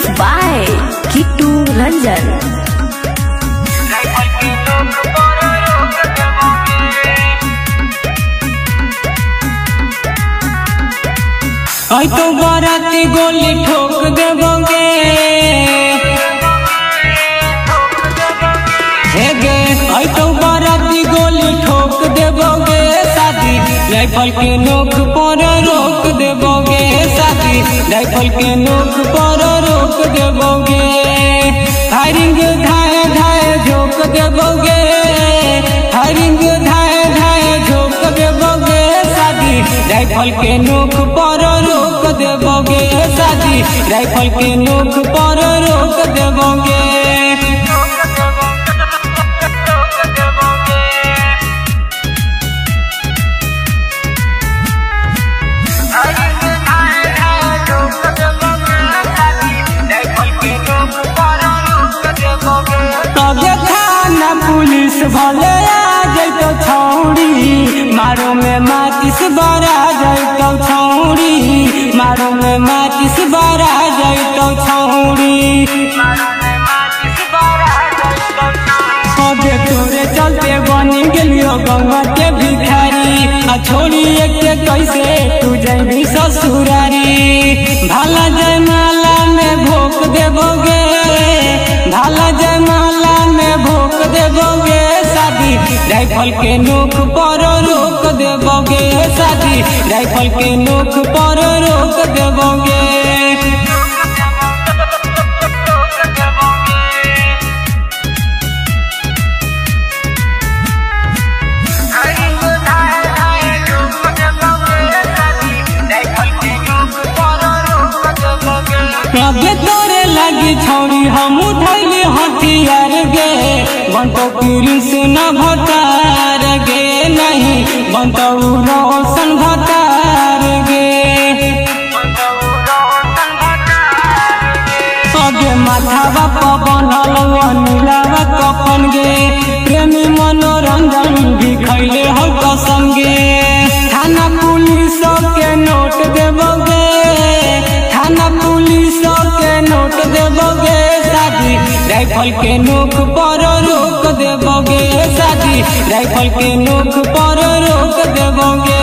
Mixed by Kittu Ranjan. आई तो बाराती गोली ठोक देबोगे, आई तो बाराती गोली ठोक देबोगे, शादी राइफल के नोक पर रोक देबोगे, शादी राइफल के नोक पर रोक देबोगे, फायरिंग धाए धाए झोंक देबोगे, फायरिंग धाए धाए झोंक देबोगे, शादी राइफल के नोक पर रोक देबोगे, शादी राइफल के नोक पर रोक देबोगे। थाना पुलिस भले आ जैतो छौड़ी, मारो में माचिस बरा जैतो छौड़ी, मारो में माचिस बरा जैतो छौड़ी, कबे तोरे चलते बनी गेलियो गंगा के भिखारी, आ छोड़ी एक कैसे तू जैबी ससुरारी, भाला जयमाला में भोक देबोगे, भाला जयमाला में भोक देबोगे, शादी राइफल के नोक पर रोक देबोगे, शादी राइफल के नोक पर रोक देबोगे। कबे तोरे लगी छौड़ी हम उठैली हथियार गे, बनतो कृष्ण भटार गे, नहीं बनतो रोशन भटार गे, कबे माथावा पर बनल नीलावा कफन गे, प्रेमी मनोरंजन भी खैले हो कसम गे, थाना पुलिस के नोट देबोगे, थाना पुलिस के नोट देबोगे, शादी राइफल के नोक पर रोक देबोगे, शादी राइफल के नोक पर रोक देबोगे।